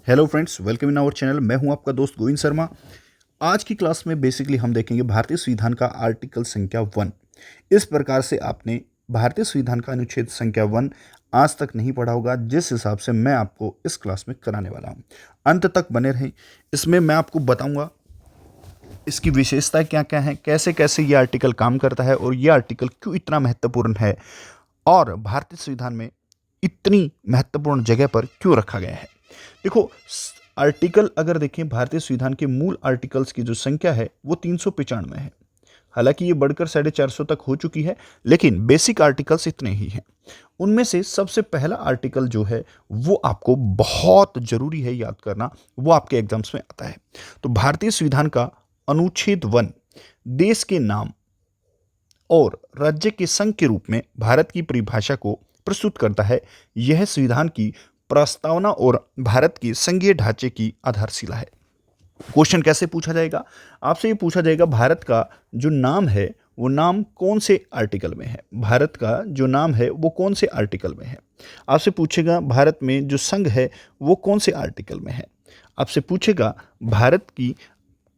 Hello friends, welcome in our channel. मैं हूं आपका दोस्त गोविंद शर्मा। आज की क्लास में बेसिकली हम देखेंगे भारतीय संविधान का आर्टिकल संख्या 1। इस प्रकार से आपने भारतीय संविधान का अनुच्छेद संख्या 1 आज तक नहीं पढ़ा होगा, जिस हिसाब से मैं आपको इस क्लास में कराने वाला हूं। अंत तक बने रहें। इसमें मैं आपको बताऊंगा इसकी विशेषताएं क्या क्या हैं, कैसे कैसे ये आर्टिकल काम करता है और ये आर्टिकल क्यों इतना महत्वपूर्ण है और भारतीय संविधान में इतनी महत्वपूर्ण जगह पर क्यों रखा गया है। देखो, आर्टिकल अगर देखें, भारतीय संविधान के मूल आर्टिकल्स की जो संख्या है वो 395 है। हालांकि ये बढ़कर 450 तक हो चुकी है, लेकिन बेसिक आर्टिकल्स इतने ही हैं। उनमें से सबसे पहला आर्टिकल जो है वो आपको बहुत जरूरी है याद करना, वो आपके एग्जाम्स में आता है। तो भारतीय संविधान का अनुच्छेद 1 देश के नाम और राज्य के संघ के रूप में भारत की परिभाषा को प्रस्तुत करता है। यह संविधान की प्रस्तावना और भारत के संघीय ढांचे की आधारशिला है। क्वेश्चन कैसे पूछा जाएगा? आपसे ये पूछा जाएगा, भारत का जो नाम है वो नाम कौन से आर्टिकल में है। भारत का जो नाम है वो कौन से आर्टिकल में है। आपसे पूछेगा, भारत में जो संघ है वो कौन से आर्टिकल में है। आपसे पूछेगा, भारत की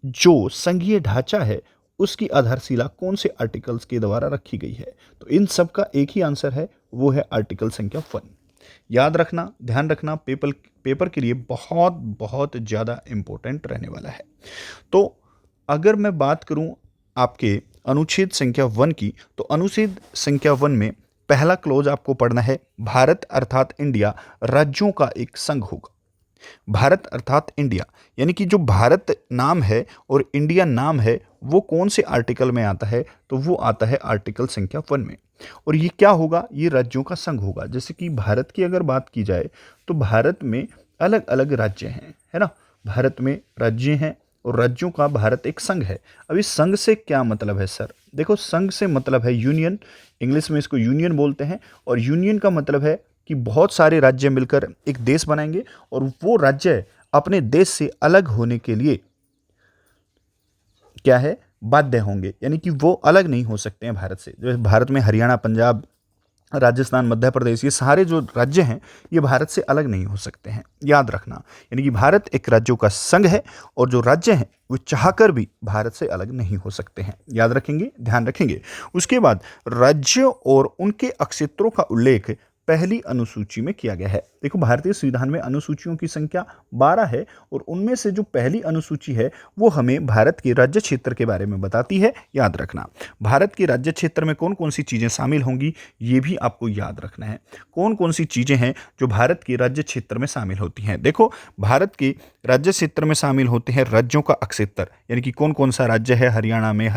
जो संघीय ढांचा है उसकी आधारशिला कौन से आर्टिकल्स के द्वारा रखी गई है। तो इन सब का एक ही आंसर है, वो है आर्टिकल संख्या 1। याद रखना, ध्यान रखना, पेपर के लिए बहुत बहुत ज़्यादा इंपॉर्टेंट रहने वाला है। तो अगर मैं बात करूं आपके अनुच्छेद संख्या 1 की, तो अनुच्छेद संख्या 1 में पहला क्लोज आपको पढ़ना है, भारत अर्थात इंडिया राज्यों का एक संघ होगा। भारत अर्थात इंडिया, यानी कि जो भारत नाम है और इंडिया नाम है वो कौन से आर्टिकल में आता है, तो वो आता है आर्टिकल संख्या 1 में। और ये क्या होगा? ये राज्यों का संघ होगा। जैसे कि भारत की अगर बात की जाए तो भारत में अलग अलग राज्य हैं, है ना। भारत में राज्य हैं और राज्यों का भारत एक संघ है। अब इस संघ से क्या मतलब है सर? देखो, संघ से मतलब है यूनियन। इंग्लिश में इसको यूनियन बोलते हैं। और यूनियन का मतलब है कि बहुत सारे राज्य मिलकर एक देश बनाएंगे और वो राज्य अपने देश से अलग होने के लिए क्या है, बाध्य होंगे, यानी कि वो अलग नहीं हो सकते हैं भारत से। जो भारत में हरियाणा, पंजाब, राजस्थान, मध्य प्रदेश, ये सारे जो राज्य हैं ये भारत से अलग नहीं हो सकते हैं। याद रखना, यानी कि भारत एक राज्यों का संघ है और जो राज्य हैं वो चाहकर भी भारत से अलग नहीं हो सकते हैं। याद रखेंगे, ध्यान रखेंगे। उसके बाद राज्यों और उनके अक्षेत्रों का उल्लेख पहली अनुसूची में किया गया है। देखो, भारतीय संविधान में अनुसूचियों की संख्या 12 है और उनमें से जो पहली अनुसूची है वो हमें भारत के राज्य क्षेत्र के बारे में बताती है। याद रखना, भारत के राज्य क्षेत्र में कौन कौन सी चीज़ें शामिल होंगी ये भी आपको याद रखना है। कौन कौन सी चीज़ें हैं जो भारत के राज्य क्षेत्र में शामिल होती हैं। देखो, भारत के राज्य क्षेत्र में शामिल होते हैं राज्यों का अक्षेत्र, यानी कि कौन कौन सा राज्य है। हरियाणा में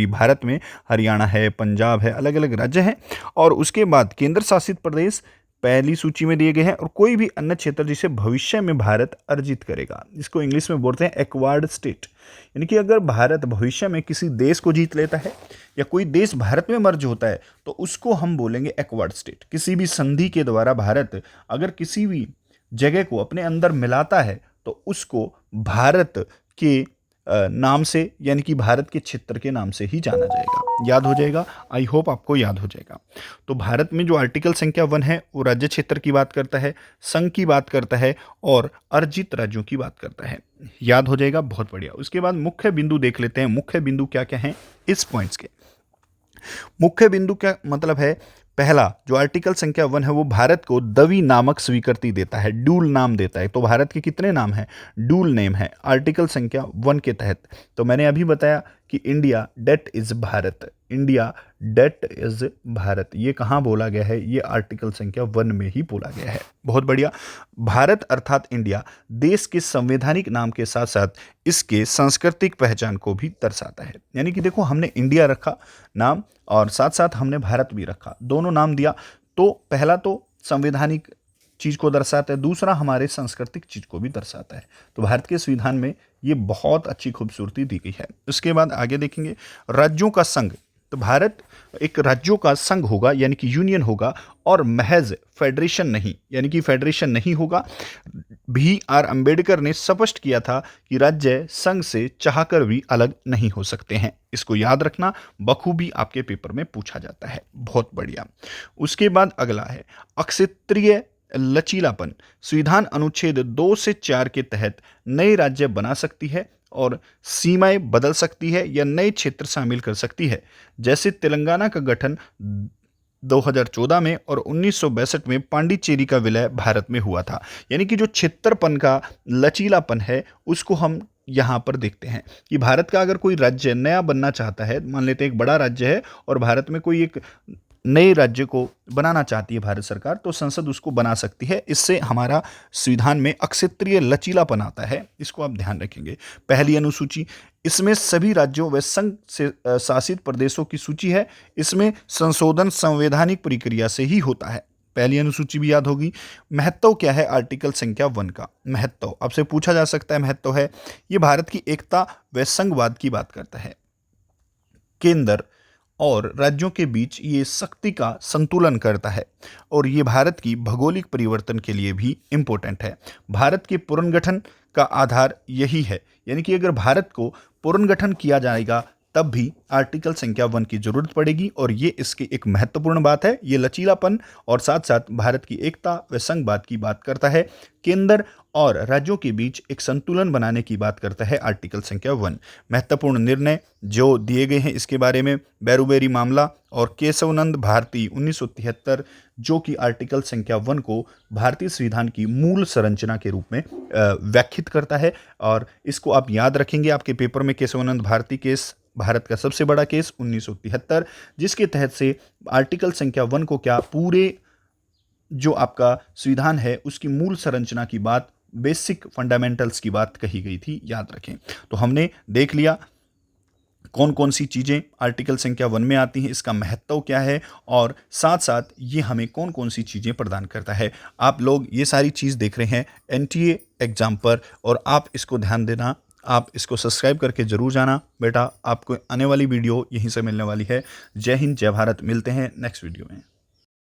भारत में हरियाणा है, पंजाब है, अलग अलग राज्य हैं। और उसके बाद केंद्र शासित प्रदेश पहली सूची में दिए गए हैं और कोई भी अन्य क्षेत्र जिसे भविष्य में भारत अर्जित करेगा, जिसको इंग्लिश में बोलते हैं एक्वायर्ड स्टेट। यानी कि अगर भारत भविष्य में किसी देश को जीत लेता है या कोई देश भारत में मर्ज होता है तो उसको हम बोलेंगे एक्वायर्ड स्टेट। किसी भी संधि के द्वारा भारत अगर किसी भी जगह को अपने अंदर मिलाता है तो उसको भारत के नाम से, यानी कि भारत के क्षेत्र के नाम से ही जाना जाएगा। याद हो जाएगा, आई होप आपको याद हो जाएगा। तो भारत में जो आर्टिकल संख्या 1 है वो राज्य क्षेत्र की बात करता है, संघ की बात करता है और अर्जित राज्यों की बात करता है। याद हो जाएगा, बहुत बढ़िया। उसके बाद मुख्य बिंदु देख लेते हैं। मुख्य बिंदु क्या क्या हैं इस पॉइंट्स के। मुख्य बिंदु क्या मतलब है? पहला जो आर्टिकल संख्या 1 है वो भारत को दवी नामक स्वीकृति देता है, डूल नाम देता है। तो भारत के कितने नाम हैं? डूल नेम है आर्टिकल संख्या 1 के तहत। तो मैंने अभी बताया कि India that is Bharat, India that is Bharat, ये कहाँ बोला गया है? ये आर्टिकल संख्या 1 में ही बोला गया है। बहुत बढ़िया। भारत अर्थात इंडिया देश के संवैधानिक नाम के साथ साथ इसके सांस्कृतिक पहचान को भी दर्शाता है। यानी कि देखो, हमने इंडिया रखा नाम और साथ साथ हमने भारत भी रखा, दोनों नाम दिया। तो पहला तो संवैधानिक चीज को दर्शाता है, दूसरा हमारे सांस्कृतिक चीज को भी दर्शाता है। तो भारत के संविधान में ये बहुत अच्छी खूबसूरती दी गई है। उसके बाद आगे देखेंगे, राज्यों का संघ। तो भारत एक राज्यों का संघ होगा, यानी कि यूनियन होगा, और महज फेडरेशन नहीं, यानी कि फेडरेशन नहीं होगा। B.R. अंबेडकर ने स्पष्ट किया था कि राज्य संघ से चाहकर भी अलग नहीं हो सकते हैं। इसको याद रखना, बखूबी आपके पेपर में पूछा जाता है। बहुत बढ़िया। उसके बाद अगला है अक्षेत्रीय लचीलापन। संविधान अनुच्छेद 2 से 4 के तहत नए राज्य बना सकती है और सीमाएं बदल सकती है या नए क्षेत्र शामिल कर सकती है। जैसे तेलंगाना का गठन 2014 में और 1962 में पांडिचेरी का विलय भारत में हुआ था। यानी कि जो क्षेत्रपन का लचीलापन है उसको हम यहाँ पर देखते हैं कि भारत का अगर कोई राज्य नया बनना चाहता है, मान लेते हैं एक बड़ा राज्य है और भारत में कोई एक नए राज्य को बनाना चाहती है भारत सरकार, तो संसद उसको बना सकती है। इससे हमारा संविधान में अक्षेत्रीय लचीलापन आता है, इसको आप ध्यान रखेंगे। पहली अनुसूची, इसमें सभी राज्यों व संघ से शासित प्रदेशों की सूची है। इसमें संशोधन संवैधानिक प्रक्रिया से ही होता है। पहली अनुसूची भी याद होगी। महत्व क्या है आर्टिकल संख्या 1 का? महत्व आपसे पूछा जा सकता है, महत्व है ये भारत की एकता व संघवाद की बात करता है। केंद्र और राज्यों के बीच ये शक्ति का संतुलन करता है और ये भारत की भौगोलिक परिवर्तन के लिए भी इम्पोर्टेंट है। भारत के पुनर्गठन का आधार यही है, यानी कि अगर भारत को पुनर्गठन किया जाएगा तब भी आर्टिकल संख्या 1 की जरूरत पड़ेगी और ये इसकी एक महत्वपूर्ण बात है। ये लचीलापन और साथ साथ भारत की एकता व संघवाद की बात करता है। केंद्र और राज्यों के बीच एक संतुलन बनाने की बात करता है आर्टिकल संख्या 1। महत्वपूर्ण निर्णय जो दिए गए हैं इसके बारे में, बैरूबेरी मामला और केशवनंद भारती 1973, जो कि आर्टिकल संख्या 1 को भारतीय संविधान की मूल संरचना के रूप में व्याख्यात करता है और इसको आप याद रखेंगे। आपके पेपर में केशवानंद भारती केस भारत का सबसे बड़ा केस 1973, जिसके तहत से आर्टिकल संख्या 1 को क्या पूरे जो आपका संविधान है उसकी मूल संरचना की बात, बेसिक फंडामेंटल्स की बात कही गई थी, याद रखें। तो हमने देख लिया कौन कौन सी चीज़ें आर्टिकल संख्या 1 में आती हैं, इसका महत्व क्या है और साथ साथ ये हमें कौन कौन सी चीज़ें प्रदान करता है। आप लोग ये सारी चीज़ देख रहे हैं एनटीए एग्जाम पर और आप इसको ध्यान देना, आप इसको सब्सक्राइब करके जरूर जाना बेटा। आपको आने वाली वीडियो यहीं से मिलने वाली है। जय हिंद, जय भारत। मिलते हैं नेक्स्ट वीडियो में।